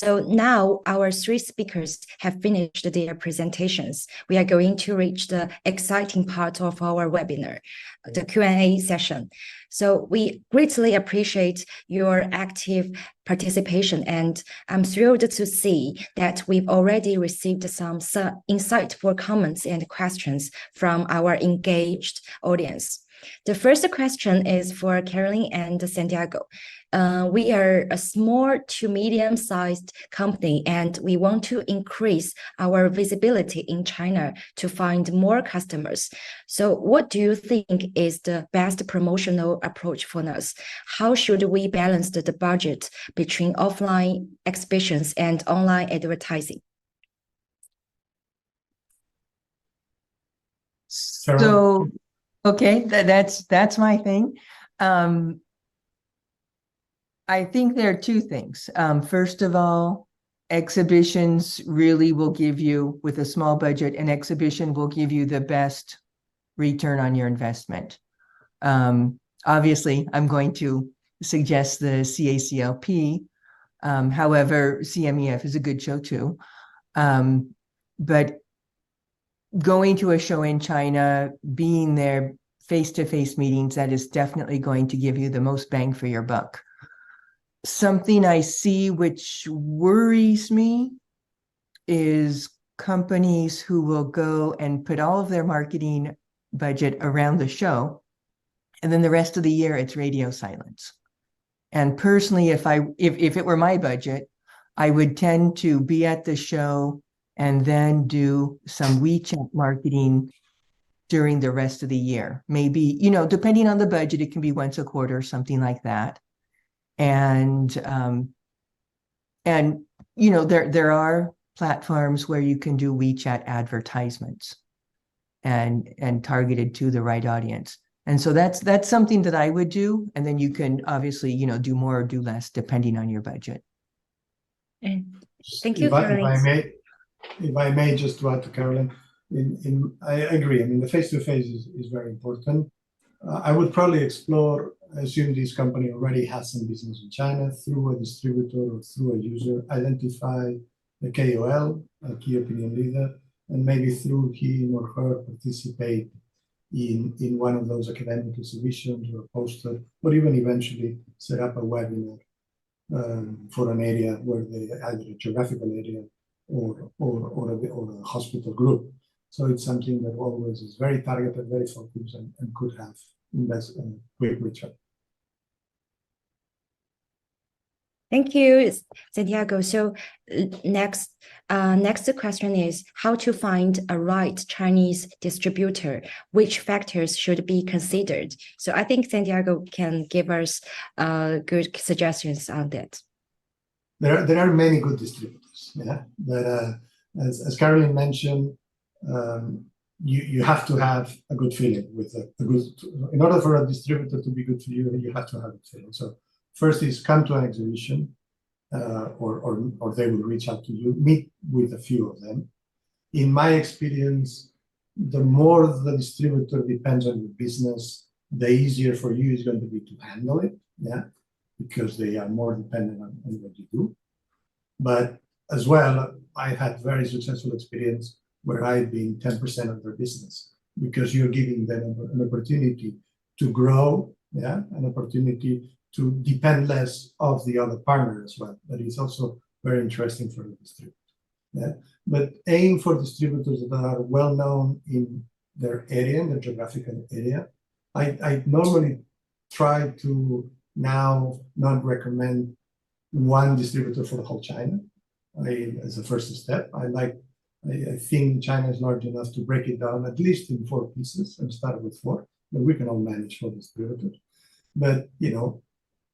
So now our three speakers have finished their presentations. We are going to reach the exciting part of our webinar, the Q&A session. So we greatly appreciate your active participation, and I'm thrilled to see that we've already received some insightful comments and questions from our engaged audience. The first question is for Caroline and Santiago. We are a small to medium-sized company, and we want to increase our visibility in China to find more customers. So what do you think is the best promotional approach for us? How should we balance the budget between offline exhibitions and online advertising? So, okay, that's my thing. I think there are two things. First of all, exhibitions really will give you, with a small budget, an exhibition will give you the best return on your investment. Obviously, I'm going to suggest the CACLP. However, CMEF is a good show too. But going to a show in China, being there, face-to-face meetings, that is definitely going to give you the most bang for your buck. Something I see which worries me is companies who will go and put all of their marketing budget around the show, and then the rest of the year it's radio silence. And personally, if it were my budget, I would tend to be at the show and then do some WeChat marketing during the rest of the year. Maybe, depending on the budget, it can be once a quarter or something like that. And there are platforms where you can do WeChat advertisements and targeted to the right audience. And so that's something that I would do. And then you can obviously, do more or do less depending on your budget. Thank you, Caroline. If I may just to add to Caroline, I agree. I mean, the face-to-face is very important. I would probably explore, I assume this company already has some business in China, through a distributor or through a user, identify the KOL, a key opinion leader, and maybe through him or her participate in one of those academic exhibitions or a poster, or even eventually set up a webinar for an area where they either a geographical area or a hospital group. So it's something that always is very targeted, very focused, and could have quick return. Thank you, Santiago. So next question is how to find a right Chinese distributor. Which factors should be considered? So I think Santiago can give us good suggestions on that. There are many good distributors, yeah. But as Caroline mentioned, you have to have a good feeling with a good. In order for a distributor to be good for you, you have to have a good feeling. So first is come to an exhibition, or they will reach out to you. Meet with a few of them. In my experience, the more the distributor depends on your business, the easier for you is going to be to handle it, yeah, because they are more dependent on what you do. But as well, I had very successful experience where I've been 10% of their business, because you're giving them an opportunity to grow, yeah, an opportunity to depend less of the other partner as well. That is also very interesting for the distributor. Yeah? But aim for distributors that are well known in their area, in their geographical area. I normally try to now not recommend one distributor for the whole China. As a first step, I think China is large enough to break it down at least in 4 pieces and start with 4, but we can all manage 4 distributors. But,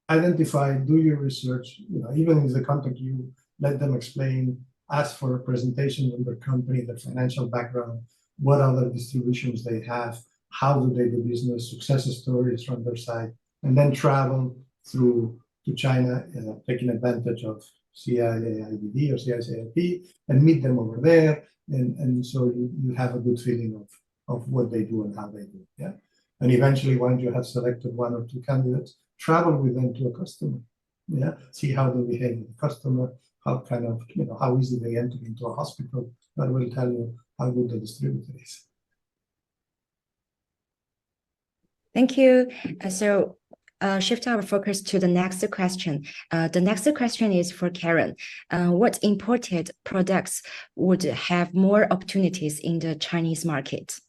identify, do your research, even if they contact you, let them explain, ask for a presentation on their company, their financial background, what other distributions they have, how do they do business, success stories from their side, and then travel through to China, taking advantage of CIVD or CICLP, and meet them over there, and so you have a good feeling of what they do and how they do, yeah. And eventually, once you have selected 1 or 2 candidates, travel with them to a customer, Yeah, see how they behave with the customer, how kind of, how easy they enter into a hospital. That will tell you how good the distributor is. Thank you. Shift our focus to the next question. The next question is for Karen. What imported products would have more opportunities in the Chinese market?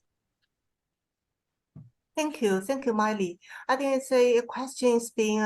Thank you, Miley. I think it's a question is being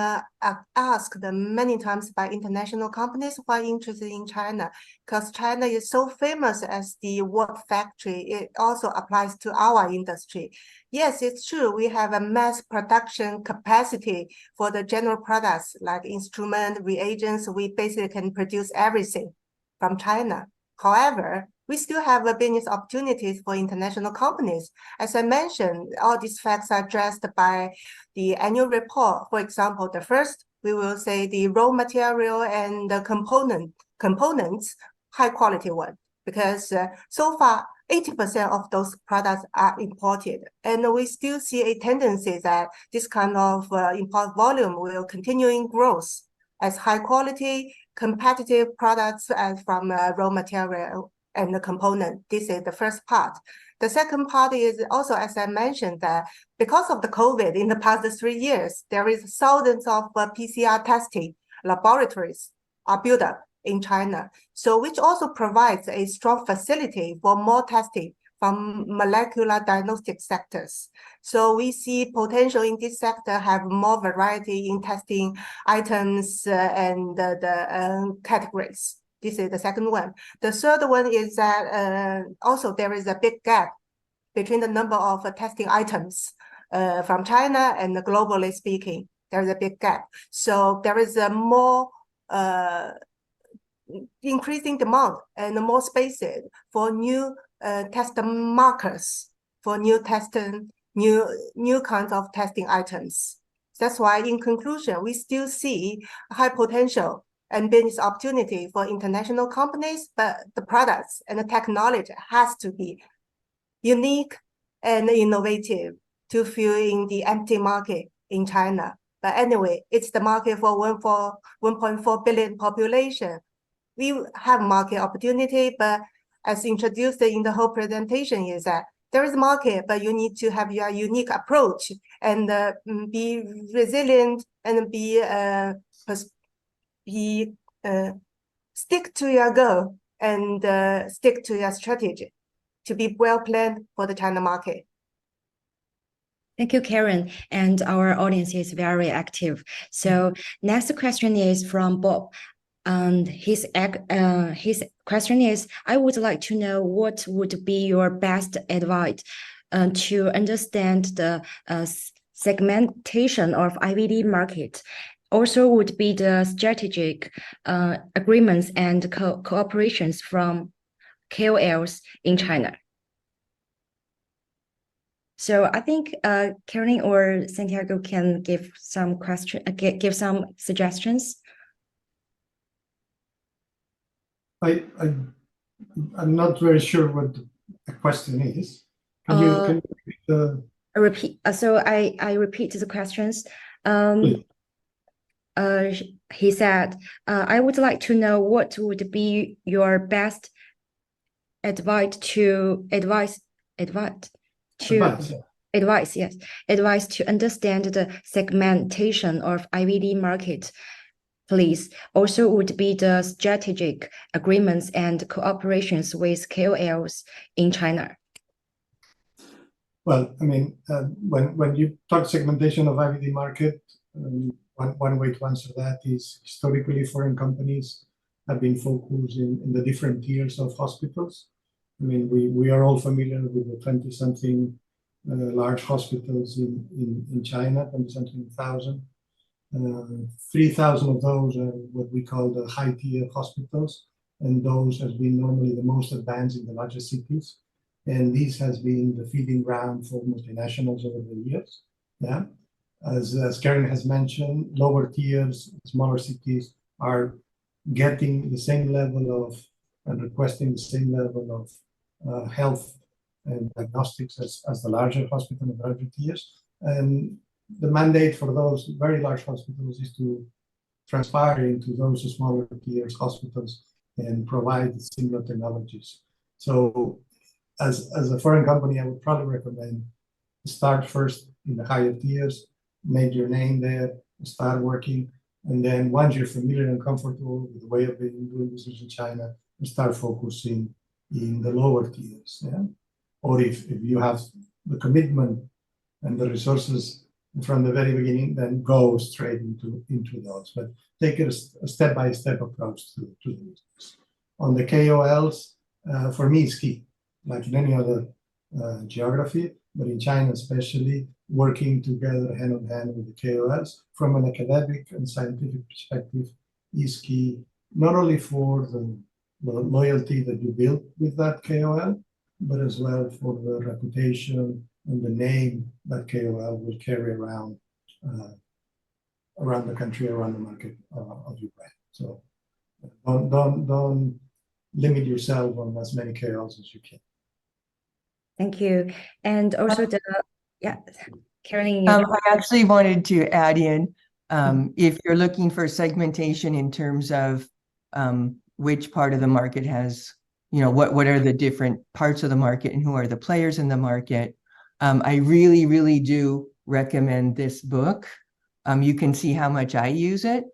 asked many times by international companies who are interested in China, because China is so famous as the world factory. It also applies to our industry. Yes, it's true. We have a mass production capacity for the general products like instrument, reagents. We basically can produce everything from China. However, we still have business opportunities for international companies. As I mentioned, all these facts are addressed by the annual report. For example, the first, we will say the raw material and the components, high quality one, because so far, 80% of those products are imported. And we still see a tendency that this kind of import volume will continue in growth as high quality, competitive products as from raw material and the component. This is the first part. The second part is also, as I mentioned, that because of the COVID in the past 3 years, there is thousands of PCR testing laboratories are built up in China. So which also provides a strong facility for more testing from molecular diagnostic sectors. So we see potential in this sector have more variety in testing items and the categories. This is the second one. The third one is that also there is a big gap between the number of testing items from China and globally speaking. There is a big gap. So there is a more increasing demand and more spaces for new test markers, for new kinds of testing items. That's why, in conclusion, we still see high potential and business opportunity for international companies, but the products and the technology has to be unique and innovative to fill in the empty market in China. But anyway, it's the market for 1.4 billion population. We have market opportunity, but as introduced in the whole presentation is that there is market, but you need to have your unique approach and be resilient and stick to your goal and stick to your strategy to be well planned for the China market. Thank you, Karen. And our audience is very active. So next question is from Bob. And his question is, I would like to know what would be your best advice to understand the segmentation of IVD market. Also would be the strategic agreements and cooperations from KOLs in China. So I think Karen or Santiago can give some give some suggestions. I'm not very sure what the question is. Can you repeat the... So I repeat the questions. He said, I would like to know what would be your best advice to understand the segmentation of IVD market, please. Also would be the strategic agreements and cooperations with KOLs in China. Well, I mean, when you talk segmentation of IVD market, one way to answer that is historically foreign companies have been focused in the different tiers of hospitals. I mean, we are all familiar with the 20-something large hospitals in China, 20-something thousand. 3,000 of those are what we call the high-tier hospitals, and those have been normally the most advanced in the largest cities. And this has been the feeding ground for multinationals over the years. Yeah, as Karen has mentioned, lower tiers, smaller cities are getting the same level of and requesting the same level of health and diagnostics as the larger hospital and larger tiers. And the mandate for those very large hospitals is to transpire into those smaller tiers hospitals and provide similar technologies. So as a foreign company, I would probably recommend start first in the higher tiers, make your name there, start working, and then once you're familiar and comfortable with the way of doing business in China, start focusing in the lower tiers. Yeah? Or if you have the commitment and the resources from the very beginning, then go straight into those. But take it a step-by-step approach to the business. On the KOLs, for me, it's key. Like in any other geography, but in China especially, working together hand in hand with the KOLs from an academic and scientific perspective is key, not only for the loyalty that you build with that KOL, but as well for the reputation and the name that KOL will carry around the country, around the market of your brand. So don't limit yourself on as many KOLs as you can. Thank you. And also Caroline. I actually wanted to add in, if you're looking for segmentation in terms of which part of the market has, what are the different parts of the market and who are the players in the market, I really, really do recommend this book. You can see how much I use it.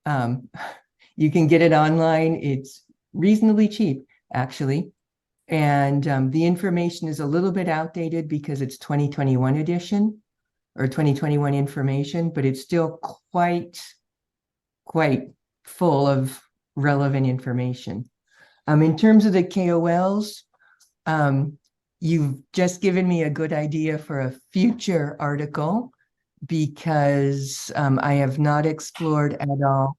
You can get it online. It's reasonably cheap, actually. And the information is a little bit outdated because it's 2021 edition or 2021 information, but it's still quite full of relevant information. In terms of the KOLs, you've just given me a good idea for a future article, because I have not explored at all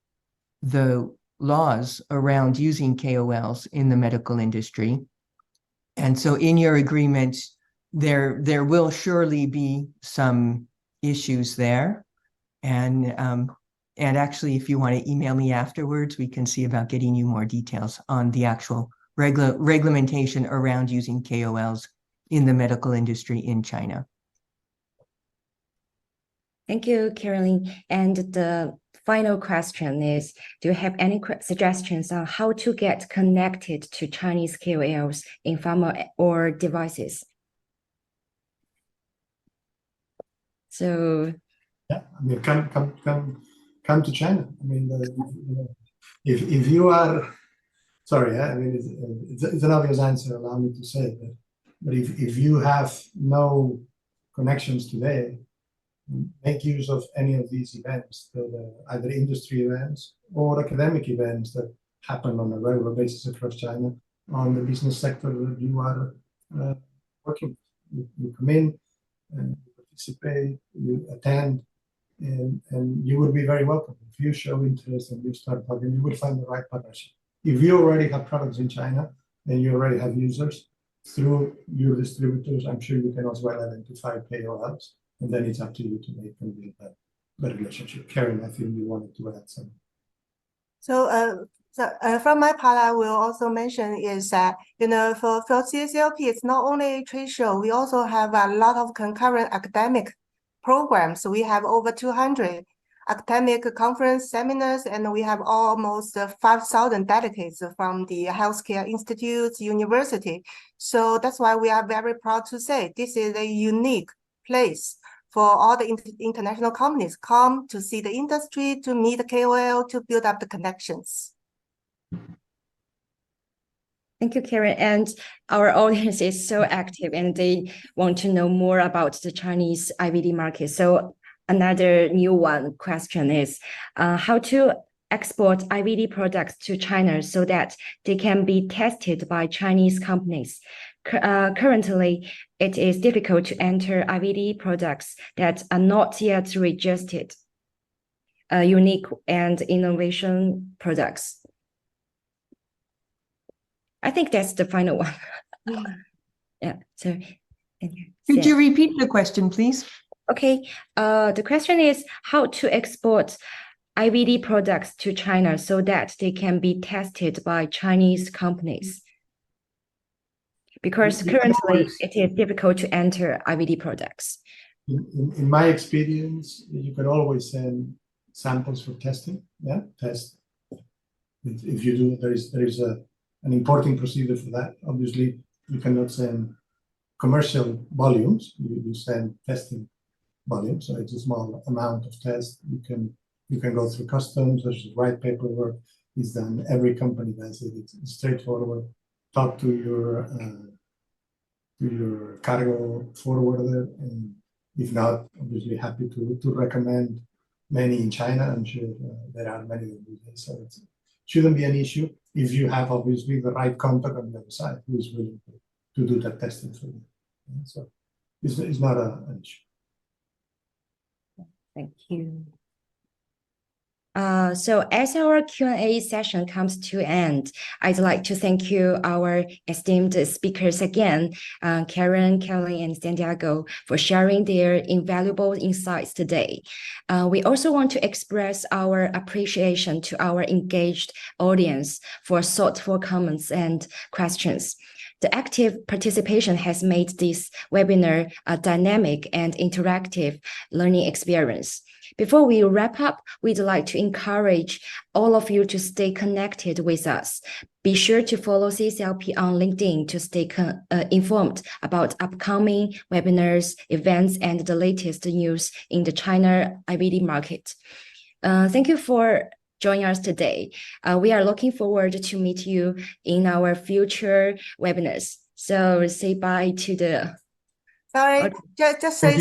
the laws around using KOLs in the medical industry. And so in your agreement, there will surely be some issues there. And actually, if you want to email me afterwards, we can see about getting you more details on the actual regulation around using KOLs in the medical industry in China. Thank you, Caroline. And the final question is, do you have any suggestions on how to get connected to Chinese KOLs in pharma or devices? So yeah, I mean, come to China. I mean, if you are, sorry, I mean, it's an obvious answer, allow me to say that, but if you have no connections today, make use of any of these events, that either industry events or academic events that happen on a regular basis across China on the business sector that you are working with. You come in and participate, you attend, and you will be very welcome. If you show interest and you start talking, you will find the right partnership. If you already have products in China and you already have users through your distributors, I'm sure you can as well identify KOLs. And then it's up to you to make and build that relationship. Karen, I think you wanted to add something. So, from my part, I will also mention is that, for CSLP, it's not only a trade show. We also have a lot of concurrent academic programs. We have over 200 academic conference seminars, and we have almost 5,000 delegates from the healthcare institutes, university. So that's why we are very proud to say this is a unique place for all the international companies come to see the industry, to meet the KOL, to build up the connections. Thank you, Karen. And our audience is so active and they want to know more about the Chinese IVD market. So another new question is how to export IVD products to China so that they can be tested by Chinese companies. Currently, it is difficult to enter IVD products that are not yet registered, unique and innovation products. I think that's the final one. Yeah, so thank you. Could you repeat the question, please? Okay, the question is how to export IVD products to China so that they can be tested by Chinese companies. Because currently it is difficult to enter IVD products. In my experience, you can always send samples for testing. Yeah, test. If you do, there is an importing procedure for that. Obviously, you cannot send commercial volumes. You send testing volumes. So it's a small amount of tests. You can go through customs. There's the right paperwork. It's done. Every company does it. It's straightforward. Talk to your cargo forwarder, and if not, obviously happy to recommend many in China. I'm sure there are many that do this, so it shouldn't be an issue if you have obviously the right contact on the other side who is willing to do that testing for you. So it's not an issue. Thank you. So as our Q&A session comes to end, I'd like to thank you, our esteemed speakers again, Karen, Kelly, and Santiago, for sharing their invaluable insights today. We also want to express our appreciation to our engaged audience for thoughtful comments and questions. The active participation has made this webinar a dynamic and interactive learning experience. Before we wrap up, we'd like to encourage all of you to stay connected with us. Be sure to follow CCLP on LinkedIn to stay informed about upcoming webinars, events, and the latest news in the China IVD market. Thank you for joining us today. We are looking forward to meet you in our future webinars. So say bye to the... Sorry, just say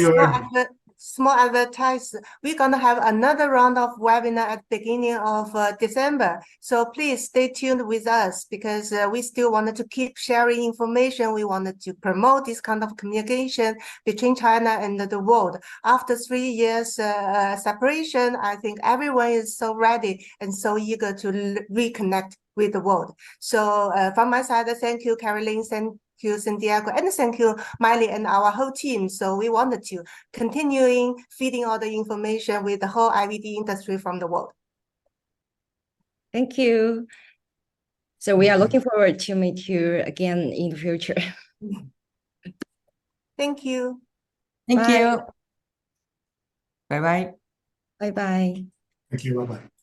small advertise. We're gonna have another round of webinar at the beginning of December. So please stay tuned with us, because we still wanted to keep sharing information. We wanted to promote this kind of communication between China and the world. After 3 years separation, I think everyone is so ready and so eager to reconnect with the world. So from my side, thank you, Caroline. Thank you, Santiago, and thank you, Miley, and our whole team. So we wanted to continuing feeding all the information with the whole IVD industry from the world. Thank you. So we are looking forward to meet you again in the future. Thank you. Thank Bye. you. Bye-bye. Bye-bye. Thank you. Bye-bye.